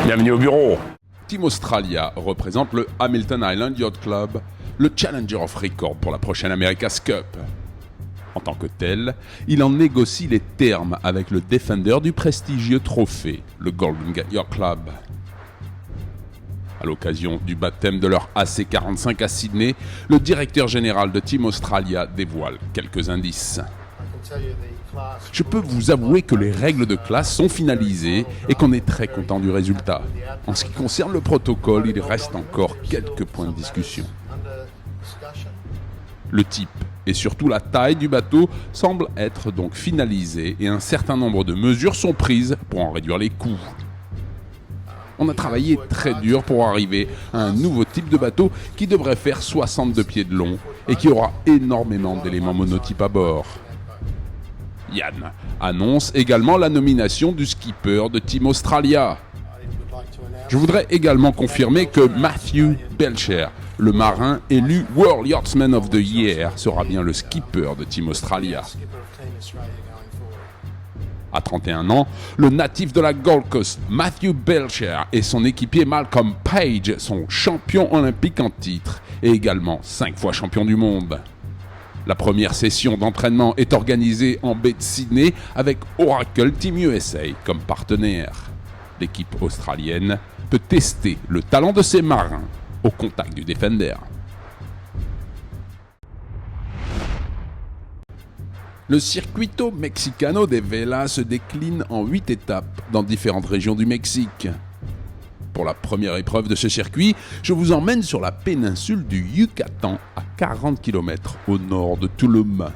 Bienvenue au bureau. Team Australia représente le Hamilton Island Yacht Club, le Challenger of Record pour la prochaine America's Cup. En tant que tel, il en négocie les termes avec le défendeur du prestigieux trophée, le Golden Gate Yacht Club. À l'occasion du baptême de leur AC45 à Sydney, le directeur général de Team Australia dévoile quelques indices. Je peux vous avouer que les règles de classe sont finalisées et qu'on est très content du résultat. En ce qui concerne le protocole, il reste encore quelques points de discussion. Le type et surtout la taille du bateau semblent être donc finalisés et un certain nombre de mesures sont prises pour en réduire les coûts. On a travaillé très dur pour arriver à un nouveau type de bateau qui devrait faire 62 pieds de long et qui aura énormément d'éléments monotypes à bord. Yann annonce également la nomination du skipper de Team Australia. Je voudrais également confirmer que Matthew Belcher, le marin élu World Yachtsman of the Year, sera bien le skipper de Team Australia. À 31 ans, le natif de la Gold Coast, Matthew Belcher, et son équipier Malcolm Page sont champions olympiques en titre et également 5 fois champions du monde. La première session d'entraînement est organisée en baie de Sydney avec Oracle Team USA comme partenaire. L'équipe australienne peut tester le talent de ses marins au contact du Defender. Le Circuito Mexicano de Vela se décline en 8 étapes dans différentes régions du Mexique. Pour la première épreuve de ce circuit, je vous emmène sur la péninsule du Yucatan à 40 km au nord de Tulum.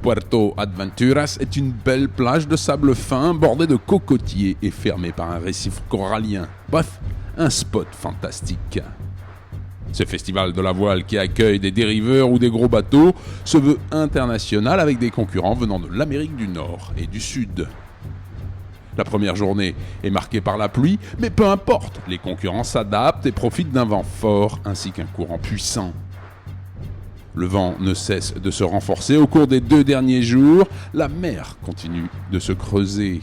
Puerto Aventuras est une belle plage de sable fin bordée de cocotiers et fermée par un récif corallien. Bref, un spot fantastique. Ce festival de la voile qui accueille des dériveurs ou des gros bateaux se veut international avec des concurrents venant de l'Amérique du Nord et du Sud. La première journée est marquée par la pluie, mais peu importe, les concurrents s'adaptent et profitent d'un vent fort ainsi qu'un courant puissant. Le vent ne cesse de se renforcer au cours des 2 derniers jours, la mer continue de se creuser.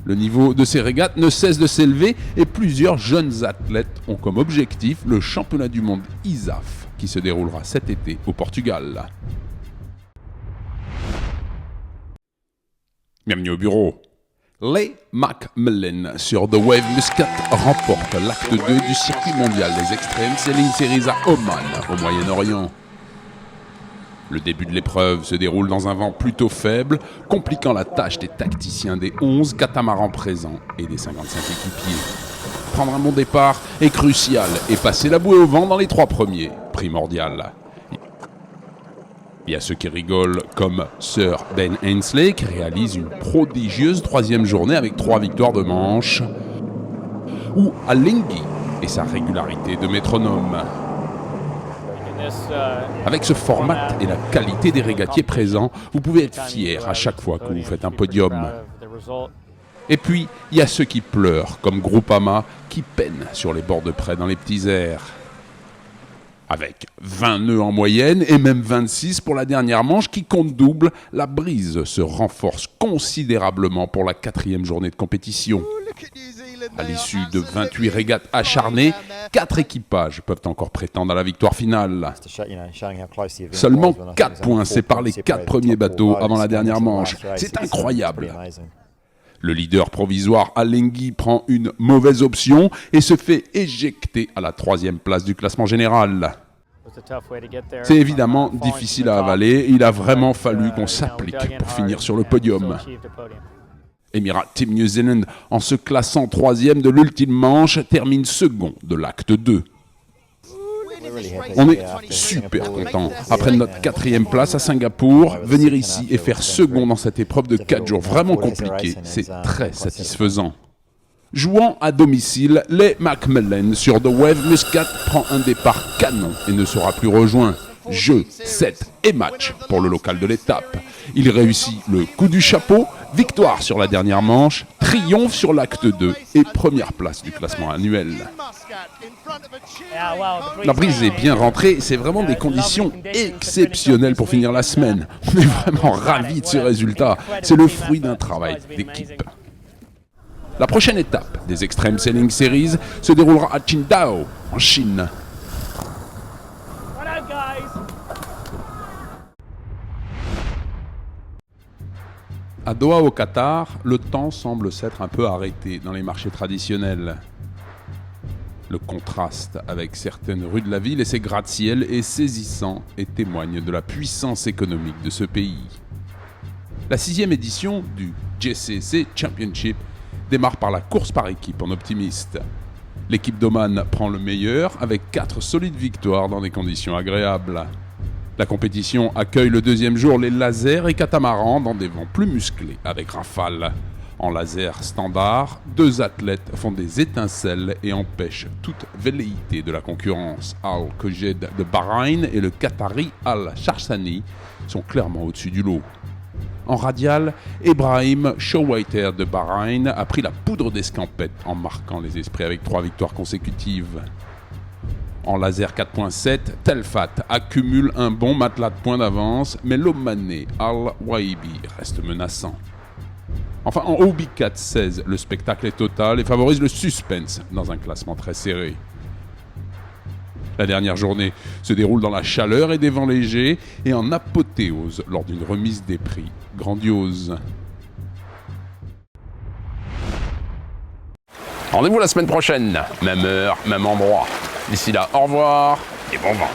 Le niveau de ces régates ne cesse de s'élever et plusieurs jeunes athlètes ont comme objectif le championnat du monde ISAF qui se déroulera cet été au Portugal. Bienvenue au bureau. Leigh McMillan sur The Wave Muscat remporte l'acte 2 du circuit mondial des extrêmes Sailing Series à Oman, au Moyen-Orient. Le début de l'épreuve se déroule dans un vent plutôt faible, compliquant la tâche des tacticiens des 11 catamarans présents et des 55 équipiers. Prendre un bon départ est crucial et passer la bouée au vent dans les 3 premiers, primordial. Il y a ceux qui rigolent comme Sir Ben Ainslie qui réalise une prodigieuse 3e journée avec 3 victoires de manche, ou Alinghi et sa régularité de métronome. Avec ce format et la qualité des régatiers présents, vous pouvez être fier à chaque fois que vous faites un podium. Et puis, il y a ceux qui pleurent comme Groupama qui peinent sur les bords de près dans les petits airs. Avec 20 nœuds en moyenne et même 26 pour la dernière manche qui compte double, la brise se renforce considérablement pour la 4e journée de compétition. À l'issue de 28 régates acharnées, 4 équipages peuvent encore prétendre à la victoire finale. Seulement 4 points séparent les 4 premiers bateaux avant la dernière manche. C'est incroyable. Le leader provisoire Alinghi prend une mauvaise option et se fait éjecter à la 3e place du classement général. C'est évidemment difficile à avaler, il a vraiment fallu qu'on s'applique pour finir sur le podium. Emirates Team New Zealand, en se classant 3e de l'ultime manche, termine second de l'acte 2. On est super content. Après notre 4e place à Singapour, venir ici et faire second dans cette épreuve de 4 jours vraiment compliquée, c'est très satisfaisant. Jouant à domicile, Leigh McMillan sur The Wave Muscat prend un départ canon et ne sera plus rejoint. Jeu, set et match pour le local de l'étape. Il réussit le coup du chapeau, victoire sur la dernière manche, triomphe sur l'acte 2 et première place du classement annuel. La brise est bien rentrée, c'est vraiment des conditions exceptionnelles pour finir la semaine. On est vraiment ravis de ce résultat, c'est le fruit d'un travail d'équipe. La prochaine étape des Extreme Sailing Series se déroulera à Qingdao, en Chine. À Doha au Qatar, le temps semble s'être un peu arrêté dans les marchés traditionnels. Le contraste avec certaines rues de la ville et ses gratte-ciel est saisissant et témoigne de la puissance économique de ce pays. La 6e édition du JCC Championship démarre par la course par équipe en optimiste. L'équipe d'Oman prend le meilleur avec 4 solides victoires dans des conditions agréables. La compétition accueille le 2e jour les lasers et catamarans dans des vents plus musclés avec rafale. En laser standard, 2 athlètes font des étincelles et empêchent toute velléité de la concurrence. Al-Kojed de Bahreïn et le Qatari Al-Sharshani sont clairement au-dessus du lot. En radial, Ibrahim Showalter de Bahreïn a pris la poudre d'escampette en marquant les esprits avec 3 victoires consécutives. En laser 4.7, Telfat accumule un bon matelas de points d'avance, mais l'Omanais Al-Waibi reste menaçant. Enfin, en Hobie 4.16, le spectacle est total et favorise le suspense dans un classement très serré. La dernière journée se déroule dans la chaleur et des vents légers et en apothéose lors d'une remise des prix grandiose. Rendez-vous la semaine prochaine, même heure, même endroit. D'ici là, au revoir et bon vent.